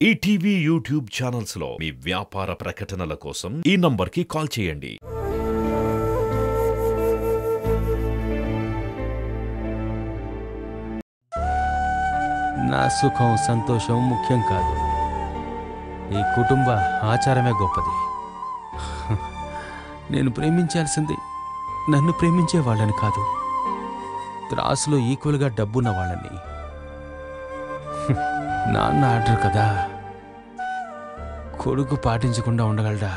ETV YouTube channels లో మీ వ్యాపార ప్రకటనల కోసం ఈ నంబర్కి కాల్ చేయండి. నా సుఖం సంతోషం ముఖ్యం కాదు, ఈ కుటుంబ ఆచారమే గొప్పది. నేను ప్రేమించాల్సింది నన్ను ప్రేమించే వాళ్ళని కాదు, త్రాసులో ఈక్వల్గా డబ్బున్న వాళ్ళని. నాన్న ఆర్డర్ కదా, కొడుకు పాటించకుండా ఉండగలడా?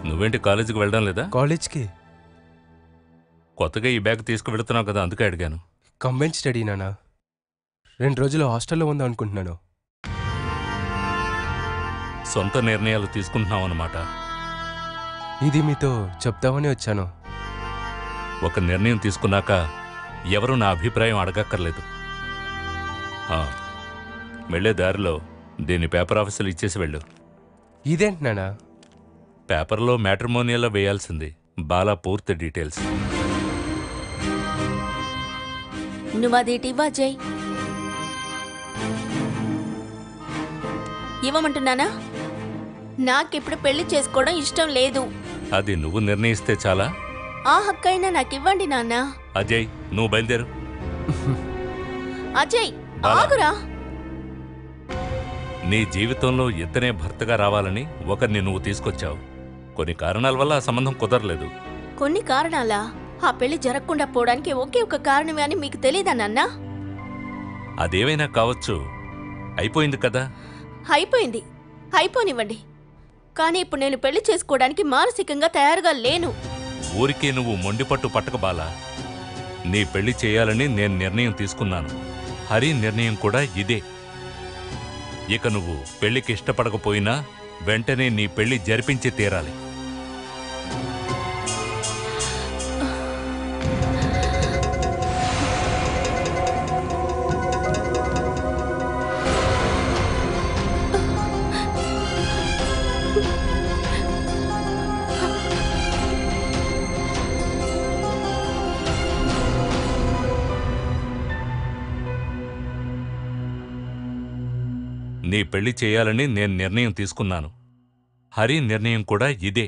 నువ్వేంటి కాలేజీకి వెళ్ళడం లేదా? కాలేజ్కి కొత్తగా ఈ బ్యాగ్ తీసుకువెళ్తున్నావు కదా, అందుకే అడిగాను. కంబైన్ స్టడీ నానా, 2 రోజులు హాస్టల్లో ఉందాం అనుకుంటున్నాను. సొంత నిర్ణయాలు తీసుకుంటున్నావు అన్నమాట. ఇది మీతో చెప్తామని వచ్చాను. ఒక నిర్ణయం తీసుకున్నాక ఎవరు నా అభిప్రాయం అడగక్కర్లేదు. వెళ్ళే దారిలో దీన్ని పేపర్ ఆఫీసులు ఇచ్చేసి వెళ్ళు. ఇదేంటి నానా? పేపర్లో మ్యాట్రిమోనియల్లో వేయాల్సింది బాలా పూర్తి డీటెయిల్స్. నువ్వదేటివ్వా జై? ఇవ్వమంటున్నానా? నాకిప్పుడు పెళ్లి చేసుకోవడం ఇష్టం లేదు. అది నువ్వు నిర్ణయిస్తే చాలా. ఆ హక్కైనా నాకివ్వండి నాన్న. అజయ్, నువ్వు బయలుదేరు. అజయ్ ఆగురా. నీ జీవితంలో ఇతనే భర్తగా రావాలని ఒకరిని నువ్వు తీసుకొచ్చావు. కొన్ని కారణాల వల్ల ఆ సంబంధం కుదరలేదు. కొన్ని కారణాలా? ఆ పెళ్లి జరగకుండా పోవడానికి ఒకే ఒక కారణమే అని మీకు తెలీదా నాన్న? అదేమైనా కావచ్చు, అయిపోయింది కదా. అయిపోయింది, అయిపోనివ్వండి. కానీ ఇప్పుడు నేను పెళ్లి చేసుకోవడానికి మానసికంగా తయారుగా లేను. ఊరికే నువ్వు మొండిపట్టు పట్టక బాలా. నీ పెళ్లి చేయాలని నేను నిర్ణయం తీసుకున్నాను. హరి నిర్ణయం కూడా ఇదే. ఇక నువ్వు పెళ్లికి ఇష్టపడకపోయినా వెంటనే నీ పెళ్లి జరిపించి తీరాలి. నీ పెళ్లి చేయాలని నేను నిర్ణయం తీసుకున్నాను. హరి నిర్ణయం కూడా ఇదే.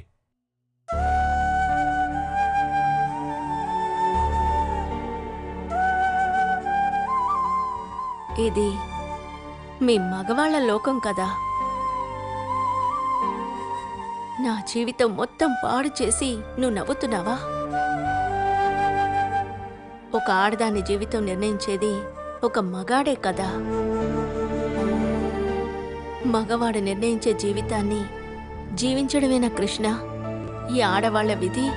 ఇది మీ మగవాళ్ల లోకం కదా. నా జీవితం మొత్తం పాడు చేసి నువ్వు నవ్వుతున్నావా? ఒక ఆడదాని జీవితం నిర్ణయించేది ఒక మగాడే కదా. మగవాడు నిర్ణయించే జీవితాన్ని జీవించడమేనా కృష్ణ ఈ ఆడవాళ్ల విధి?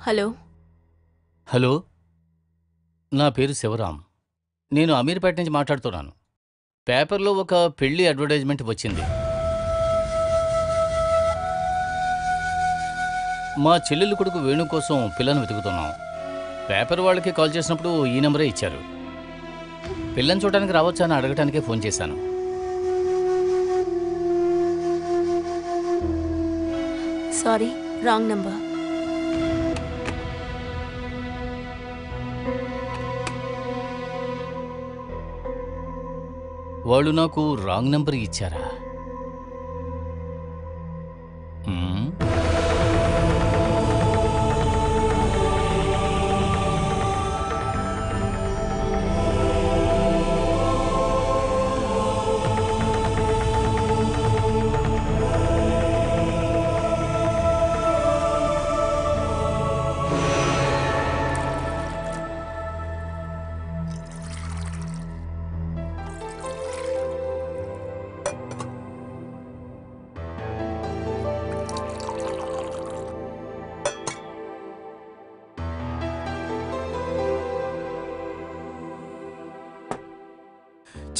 హలో హలో, నా పేరు శివరాం. నేను అమీర్పేట నుంచి మాట్లాడుతున్నాను. పేపర్లో ఒక పెళ్లి అడ్వర్టైజ్మెంట్ వచ్చింది. మా చెల్లెలు కొడుకు వేణు కోసం పిల్లను వెతుకుతున్నాం. పేపర్ వాళ్ళకి కాల్ చేసినప్పుడు ఈ నెంబరే ఇచ్చారు. పిల్లని చూడడానికి రావచ్చా అని అడగటానికే ఫోన్ చేశాను. Sorry, wrong number. వాళ్ళు నాకు రాంగ్ నెంబర్ ఇచ్చారా? మ్మ్.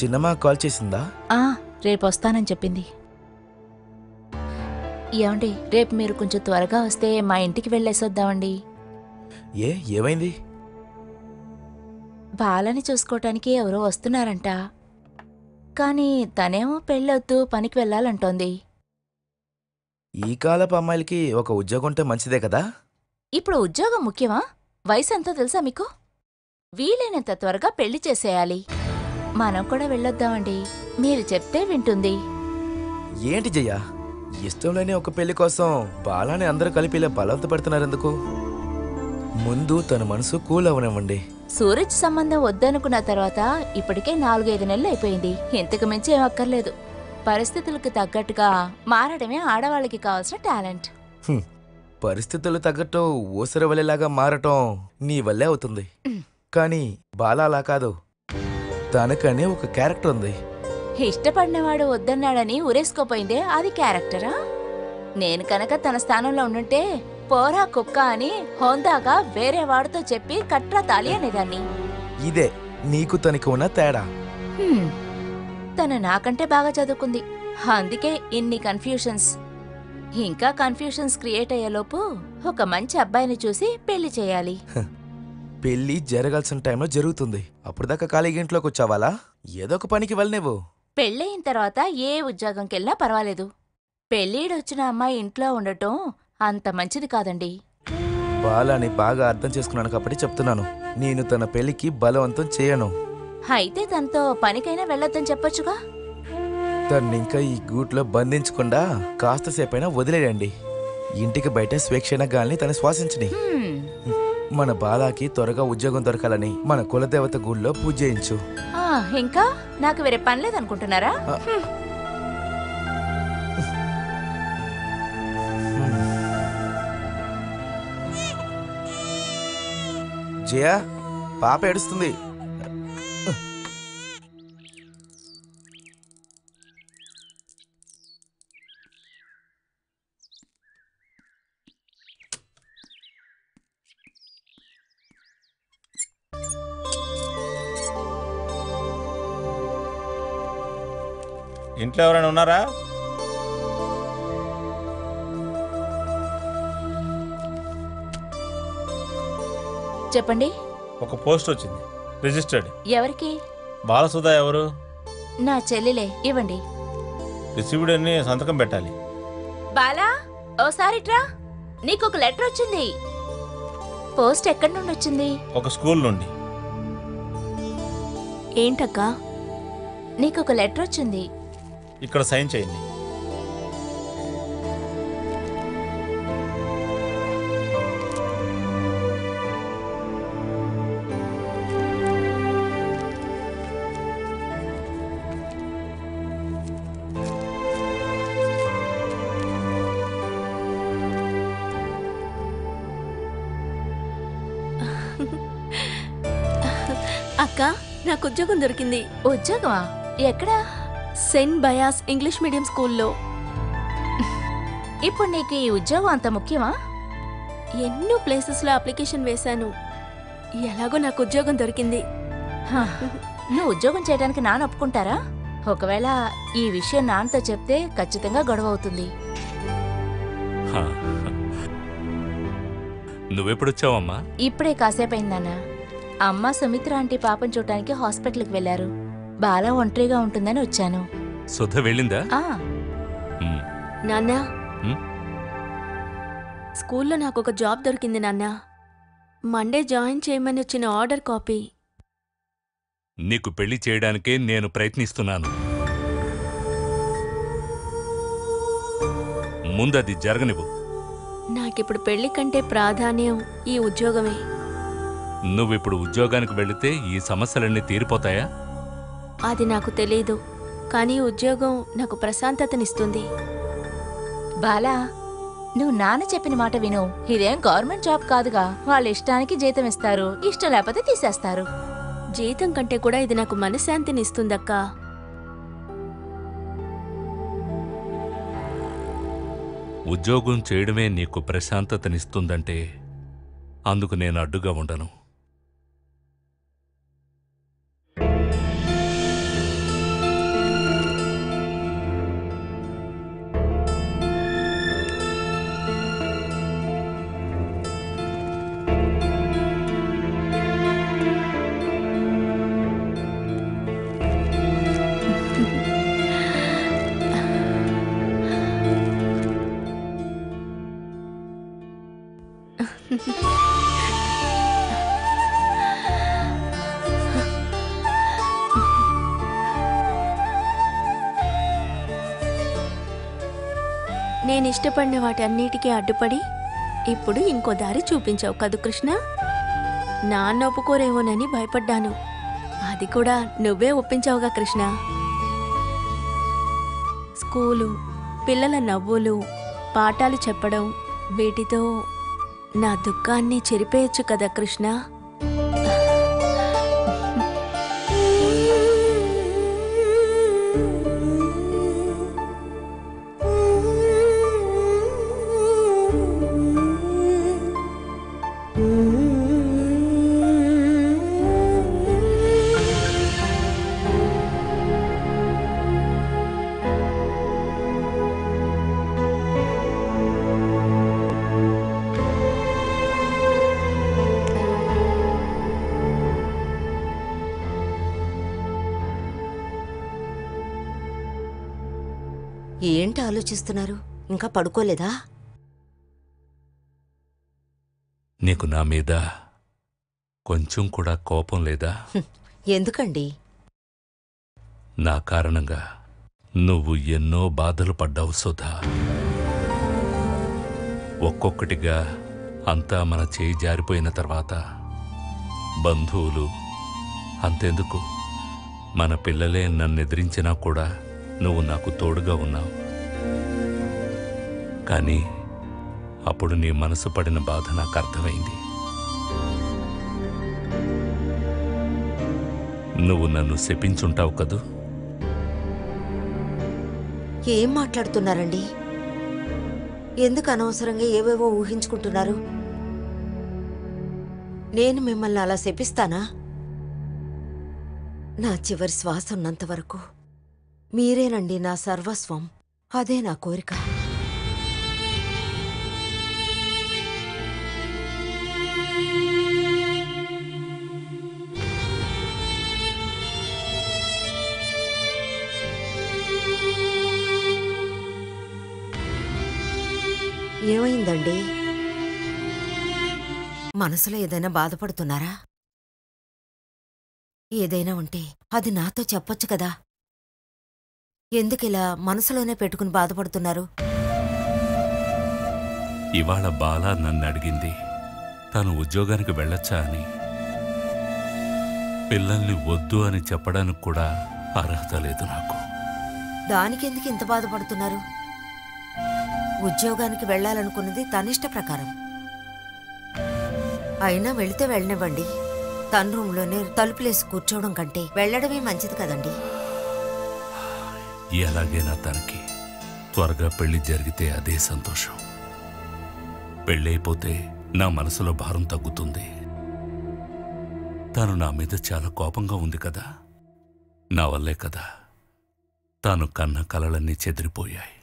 చిన్నమ్మ కాల్ చేసిందా? రేపు వస్తానని చెప్పింది. ఏమండి, రేపు మీరు కొంచెం త్వరగా వస్తే మా ఇంటికి వెళ్ళేసొద్దామండి. ఏమైంది? బాలని చూసుకోవటానికి ఎవరో వస్తున్నారంట. కానీ తనేమో పెళ్ళొద్దు, పనికి వెళ్ళాలంటోంది. ఈ కాలపు అమ్మాయిలకి ఒక ఉద్యోగం ఉంటే మంచిదే కదా. ఇప్పుడు ఉద్యోగం ముఖ్యమా? వయసు ఎంతో తెలుసా మీకు? వీలైనంత త్వరగా పెళ్లి చేసేయాలి. మనం కూడా వెళ్ళొద్దామండి, మీరు చెప్తే వింటుంది. ఏంటి జయ, ఇష్టం లేని ఒక పెళ్లి కోసం బాలాని అందరూ కలిపి ఇలా బలవంత పెడుతున్నారెందుకు? ముందు తన మనసు కూల్ అవనివ్వండి. సూరజ్ సంబంధం వద్దనుకున్న తర్వాత ఇప్పటికే 4-5 నెలలు అయిపోయింది. ఇంతకు మించి ఏం అక్కర్లేదు. పరిస్థితులకు తగ్గట్టుగా మారడమే ఆడవాళ్ళకి కావాల్సిన టాలెంట్. పరిస్థితులు తగ్గట్టు ఊసరవల్లిలాగా మారటం నీ వల్లే అవుతుంది. కానీ బాలా అలా కాదు. తనకనే ఒక క్యారెక్టర్ ఉంది. ఇష్టపడినవాడు వద్దన్నాడని ఉరేసుకోపోయిందే, అది క్యారెక్టరా? నేను కనుక తన స్థానంలో ఉండుంటే పోరా కుక్క అని హోందాగా వేరే వాడితో చెప్పి కట్రా తాలి అనేదాన్ని. ఇదే నీకు తనకి ఉన్న తేడా. తను నాకంటే బాగా చదువుకుంది, అందుకే ఇన్ని కన్ఫ్యూషన్స్. ఇంకా కన్ఫ్యూషన్స్ క్రియేట్ అయ్యేలోపు ఒక మంచి అబ్బాయిని చూసి పెళ్లి చేయాలి. పెళ్లి జరగాల్సిన టైంలో జరుగుతుంది. అప్పుడు దాకా ఖాళీగా ఇంట్లోకి వచ్చావాలా? ఏదో ఒక పనికి వెళ్ళనివ్వు. పెళ్ళయిన తర్వాత ఏ ఉద్యోగంకెళ్ళినా పర్వాలేదు. పెళ్ళీడొచ్చిన అమ్మాయి ఇంట్లో ఉండటం అంత మంచిది కాదండి. బాలాని బాగా అర్థం చేసుకున్నాను కాబట్టి చెప్తున్నాను. నేను తన పెళ్లికి బలవంతం చేయను. అయితే తనతో పనికైనా వెళ్ళొద్దని చెప్పొచ్చుగా. తన్నింకా ఈ గూట్లో బంధించకుండా కాస్తసేపైనా వదిలేయండి. ఇంటికి బయట స్వేచ్ఛైన గాల్ని తను శ్వాసించని. మన బాలాకి త్వరగా ఉద్యోగం దొరకాలని మన కులదేవత గుళ్ళో పూజ చేయించు. ఇంకా నాకు వేరే పని లేదనుకుంటున్నారా? జయ, పాప ఏడుస్తుంది. ఇంట్లో ఎవరైనా ఉన్నారా? చెప్పండి. ఒక పోస్ట్ వచ్చింది, రిజిస్టర్డ్. ఎవరికి? బాలసుధా ఎవరు? నా చెల్లెలే, ఇవ్వండి. రిసీవ్డ్ అని సంతకం పెట్టాలి. బాలా, ఓసారిట్రా, నీకొక లెటర్ వచ్చింది. పోస్ట్ ఎక్కడి నుండి వచ్చింది? ఒక స్కూల్ నుండి. ఏంటక్కా? నీకొక లెటర్ వచ్చింది. ఇక్కడ సైన్ చేయండి. అక్క, నాకు ఉద్యోగం దొరికింది. ఉద్యోగమా? ఎక్కడా? సెయింట్ బయాస్ ఇంగ్లీష్ మీడియం స్కూల్లో. ఇప్పుడు నీకు ఈ ఉద్యోగం అంత ముఖ్యమా? ఎన్నో ప్లేసెస్లో అప్లికేషన్ వేశాను. ఎలాగో నాకు ఉద్యోగం దొరికింది. నువ్వు ఉద్యోగం చేయడానికి నాన్న ఒప్పుకుంటారా? ఒకవేళ ఈ విషయం నాన్నతో చెప్తే ఖచ్చితంగా గొడవ అవుతుంది. నువ్వెప్పుడొచ్చావమ్మా? ఇప్పుడే కాసేపైందన్నా. అమ్మ సుమిత్ర ఆంటీ పాపం చూడటానికి హాస్పిటల్కి వెళ్లారు. బాలా ఒంటరిగా ఉంటుందని వచ్చాను. సుధ వెళ్ళిందా? నాన్నా, స్కూల్లో నాకు ఒక జాబ్ దొరికింది నాన్నా. మండే జాయిన్ చేయమని వచ్చిన ఆర్డర్ కాపీ. నీకు పెళ్లి చేయడానికే నేను ప్రయత్నిస్తున్నాను. ముందది జరగనివ్వు. నాకిప్పుడు పెళ్లి కంటే ప్రాధాన్యం ఈ ఉద్యోగమే. నువ్విప్పుడు ఉద్యోగానికి వెళితే ఈ సమస్యలన్నీ తీరిపోతాయా? అది నాకు తెలీదు, కానీ ఉద్యోగం నాకు ప్రశాంతతనిస్తుంది. బాలా, నువ్వు నాన్న చెప్పిన మాట విను. ఇదేం గవర్నమెంట్ జాబ్ కాదుగా. వాళ్ళ ఇష్టానికి జీతం ఇస్తారు, ఇష్టం లేకపోతే తీసేస్తారు. జీతం కంటే కూడా ఇది నాకు మనశ్శాంతినిస్తుందక్కా. ఉద్యోగం చేయడమే నీకు ప్రశాంతతనిస్తుందంటే అందుకు నేను అడ్డుగా ఉండను. నేనిష్టపడిన వాటన్నిటికీ అడ్డుపడి ఇప్పుడు ఇంకో దారి చూపించావు కదూ కృష్ణ. నాన్న ఒప్పుకోరేమోనని భయపడ్డాను, అది కూడా నువ్వే ఒప్పించావుగా కృష్ణ. స్కూలు, పిల్లల నవ్వులు, పాఠాలు చెప్పడం, వీటితో నా దుఃఖాన్ని చెరిపేయచ్చు కదా కృష్ణ. ఏంటి ఆలోచిస్తున్నారు? ఇంకా పడుకోలేదా? నీకు నా మీద కొంచెం కూడా కోపం లేదా? ఎందుకండి? నా కారణంగా నువ్వు ఎన్నో బాధలు పడ్డావు సుధా. ఒక్కొక్కటిగా అంతా మన చేయి జారిపోయిన తర్వాత బంధువులు, అంతెందుకు మన పిల్లలే నన్నెదిరించినా కూడా నువ్వు నాకు తోడుగా ఉన్నావు. కానీ అప్పుడు నీ మనసు పడిన బాధ నాకు అర్థమైంది. నువ్వు నన్ను శపించుంటావు కదూ. ఏం మాట్లాడుతున్నారండి? ఎందుకు అనవసరంగా ఏవేవో ఊహించుకుంటున్నారు? నేను మిమ్మల్ని అలా శపిస్తానా? నా చివరి శ్వాస ఉన్నంత వరకు మీరేనండి నా సర్వస్వం. అదే నా కోరిక. ఏమైందండి? మనసులో ఏదైనా బాధపడుతున్నారా? ఏదైనా ఉంటే అది నాతో చెప్పొచ్చు కదా. ఎందుకిలా మనసులోనే పెట్టుకుని బాధపడుతున్నారు? ఇవాళ బాల నన్ను అడిగింది తను ఉద్యోగానికి వెళ్ళొచ్చా అని. పిల్లల్ని వద్దు అని చెప్పడానికి కూడా అర్హత లేదు నాకు. దానికెందుకు ఇంత బాధపడుతున్నారు? ఉద్యోగానికి వెళ్ళాలనుకున్నది తనిష్ట ప్రకారం. అయినా వెళితే వెళ్ళనివ్వండి. తన రూంలోనే తలుపులేసి కూర్చోవడం కంటే వెళ్ళడమే మంచిది కదండి. ఎలాగైనా తనకి త్వరగా పెళ్లి జరిగితే అదే సంతోషం. పెళ్ళైపోతే నా మనసులో భారం తగ్గుతుంది. తను నా మీద చాలా కోపంగా ఉంది కదా. నా వల్లే కదా తాను కన్న కలలన్నీ చెదిరిపోయాయి.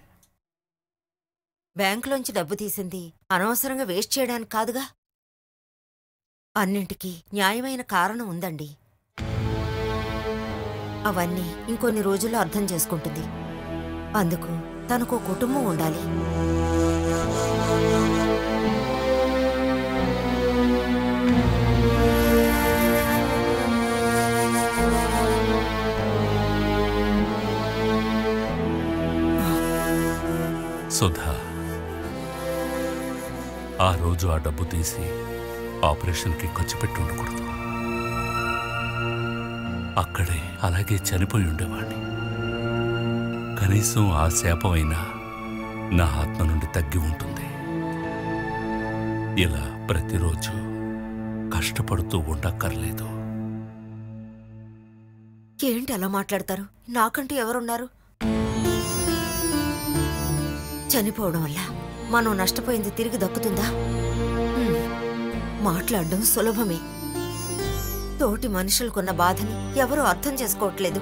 బ్యాంకులోంచి డబ్బు తీసింది అనవసరంగా వేస్ట్ చేయడానికి కాదుగా. అన్నింటికీ న్యాయమైన కారణం ఉందండి. అవన్నీ ఇంకొన్ని రోజుల్లో అర్థం చేసుకుంటుంది. అందుకు తనకు కుటుంబం ఉండాలి. సుధా, ఆ రోజు ఆ డబ్బు తీసి ఆపరేషన్కి ఖర్చు పెట్టి ఉండకూడదు. అక్కడే అలాగే చనిపోయి ఉండేవాణ్ణి. కనీసం ఆ శాపమైనా నా ఆత్మ నుండి తగ్గి ఉంటుంది. ఇలా ప్రతిరోజు కష్టపడుతూ ఉండక్కర్లేదు. ఏంటి అలా మాట్లాడతారు? నాకంటూ ఎవరున్నారు? చనిపోవడం వల్ల మనం నష్టపోయింది తిరిగి దక్కుతుందా? మాట్లాడడం సులభమే. తోటి మనుషులకున్న బాధని ఎవరూ అర్థం చేసుకోవట్లేదు.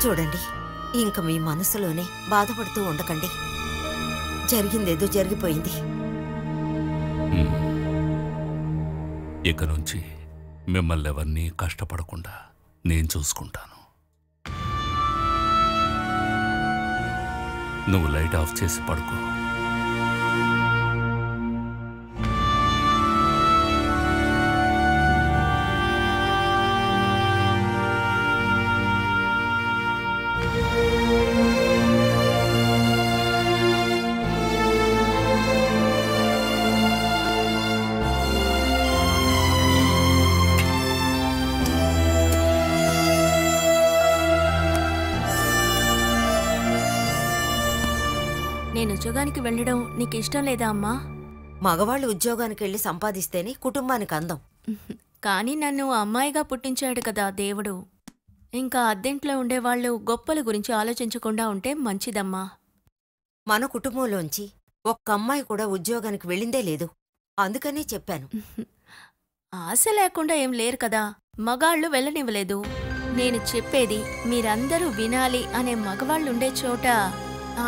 చూడండి, ఇంక మీ మనసులోనే బాధపడుతూ ఉండకండి. జరిగిందేదో జరిగిపోయింది. ఇక నుంచి మిమ్మల్ని ఎవరినీ కష్టపడకుండా నేను చూసుకుంటాను. నువ్వు లైట్ ఆఫ్ చేసి పడుకో. నేను ఉద్యోగానికి వెళ్ళడం నీకు ఇష్టం లేదా అమ్మా? మగవాళ్ళు ఉద్యోగానికి వెళ్ళి సంపాదిస్తేనే కుటుంబానికి అందం. కానీ నన్ను అమ్మాయిగా పుట్టించాడు కదా దేవుడు. ఇంకా అద్దెంట్లో ఉండేవాళ్ళు గొప్పల గురించి ఆలోచించకుండా ఉంటే మంచిదమ్మా. మన కుటుంబంలోంచి ఒక్క అమ్మాయి కూడా ఉద్యోగానికి వెళ్ళిందే లేదు. అందుకనే చెప్పాను. ఆశ లేకుండా ఏం లేరు కదా, మగాళ్ళు వెళ్ళనివ్వలేదు. నేను చెప్పేది మీరందరూ వినాలి అనే మగవాళ్ళుండే చోట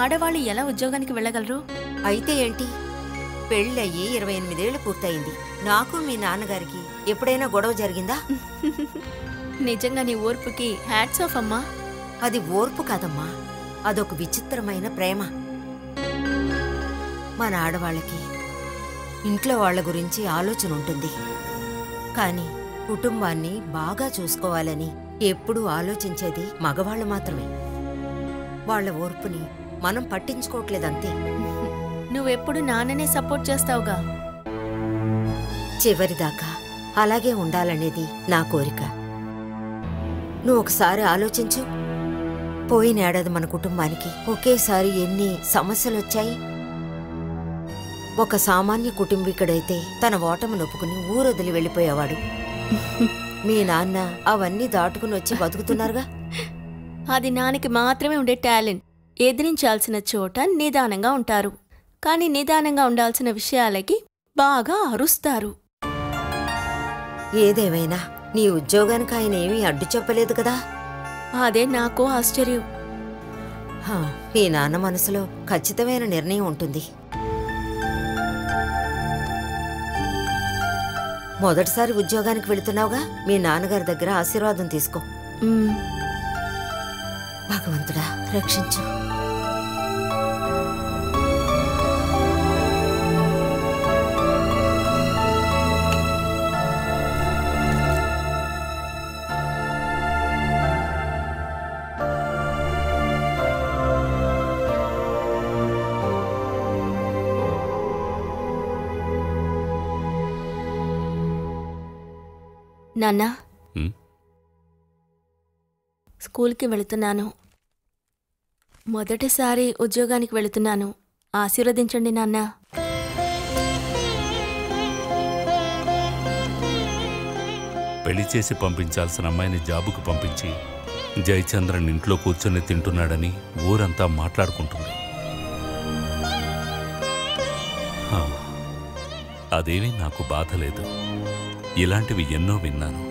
ఆడవాళ్ళు ఎలా ఉద్యోగానికి వెళ్ళగలరు? అయితే ఏంటి, పెళ్ళయ్యి 28 ఏళ్లు పూర్తయింది. నాకు మీ నాన్నగారికి ఎప్పుడైనా గొడవ జరిగిందా? నిజంగా నీ ఓర్పుకి హ్యాట్స్ ఆఫ్ అమ్మా. అది ఓర్పు కాదమ్మా, అదొక విచిత్రమైన ప్రేమ. మన ఆడవాళ్ళకి ఇంట్లో వాళ్ల గురించి ఆలోచన ఉంటుంది, కానీ కుటుంబాన్ని బాగా చూసుకోవాలని ఎప్పుడూ ఆలోచించేది మగవాళ్ళు మాత్రమే. వాళ్ల ఓర్పుని మనం పట్టించుకోవట్లేదంతే. నువ్వెప్పుడు నాన్ననే సపోర్ట్ చేస్తావుగా. చివరిదాకా అలాగే ఉండాలనేది నా కోరిక. నువ్వు ఒకసారి ఆలోచించు, పోయినేడాది మన కుటుంబానికి ఒకేసారి ఎన్ని సమస్యలొచ్చాయి. ఒక సామాన్య కుటుంబీకుడైతే తన ఓటమి నొప్పుకుని ఊరొదిలి వెళ్ళిపోయేవాడు. మీ నాన్న అవన్నీ దాటుకుని వచ్చి బతుకుతున్నారుగా. అది నాన్నకి మాత్రమే ఉండే టాలెంట్. ఎదిరించాల్సిన చోట నిదానంగా ఉంటారు, కానీ నిదానంగా ఉండాల్సిన విషయాలకి బాగా అరుస్తారు. ఏదేమైనా నీ ఉద్యోగానికి ఆయన ఏమీ అడ్డు చెప్పలేదు కదా. అదే నాకు ఆశ్చర్యం. మీ నాన్న మనసులో ఖచ్చితమైన నిర్ణయం ఉంటుంది. మొదటిసారి ఉద్యోగానికి వెళుతున్నావుగా, మీ నాన్నగారి దగ్గర ఆశీర్వాదం తీసుకో. భగవంతుడా రక్షించు. నాన్నా, స్కూల్కి వెళుతున్నాను. మొదటిసారి ఉద్యోగానికి వెళుతున్నాను. ఆశీర్వదించండి నాన్నా. పెళ్లి చేసి పంపించాల్సిన అమ్మాయిని జాబుకు పంపించి జయచంద్రన్ ఇంట్లో కూర్చొని తింటున్నాడని ఊరంతా మాట్లాడుకుంటుంది. అదేమీ నాకు బాధ లేదు. ఇలాంటివి ఎన్నో విన్నాను.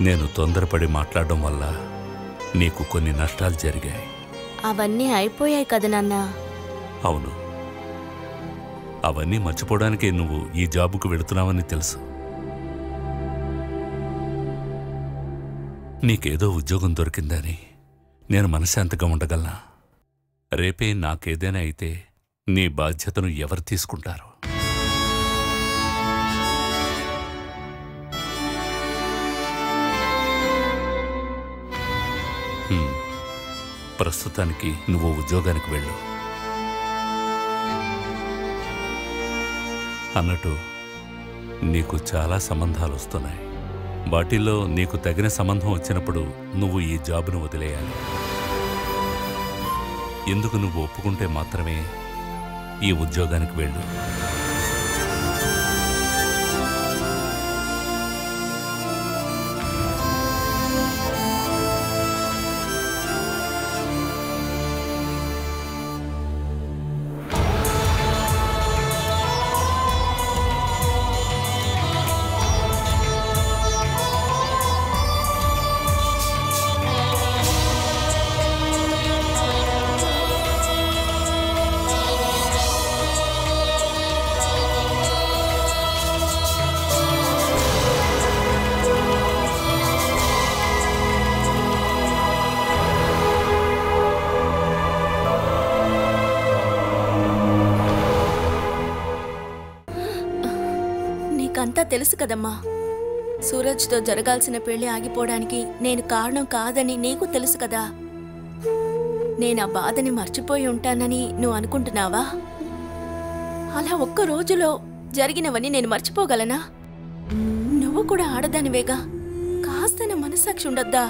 నేను తొందరపడి మాట్లాడడం వల్ల నీకు కొన్ని నష్టాలు జరిగాయి. అవన్నీ అయిపోయాయి కదా నాన్నా. అవును, అవన్నీ మర్చిపోవడానికే నువ్వు ఈ జాబుకు వెళుతున్నావని తెలుసు. నీకేదో ఉద్యోగం దొరికిందని నేను మనశ్శాంతిగా ఉండగలనా? రేపే నాకేదైనా అయితే నీ బాధ్యతను ఎవరు తీసుకుంటారు? ప్రస్తుతానికి నువ్వు ఉద్యోగానికి వెళ్ళు. అన్నట్టు నీకు చాలా సంబంధాలు వస్తున్నాయి. వాటిల్లో నీకు తగిన సంబంధం వచ్చినప్పుడు నువ్వు ఈ జాబ్ను వదిలేయాలి. ఎందుకు నువ్వు ఒప్పుకుంటే మాత్రమే ఈ ఉద్యోగానికి వెళ్ళు. నీకంతా తెలుసు కదమ్మా. సూరజ్తో జరగాల్సిన పెళ్లి ఆగిపోవడానికి నేను కారణం కాదని నీకు తెలుసు కదా. నేను ఆ బాధని మర్చిపోయి ఉంటానని నువ్వు అనుకుంటున్నావా? అలా ఒక్క రోజులో జరిగినవన్నీ నేను మర్చిపోగలనా? నువ్వు కూడా ఆడదానివేగా, కాస్త నా మనస్సాక్షి ఉండొద్దా?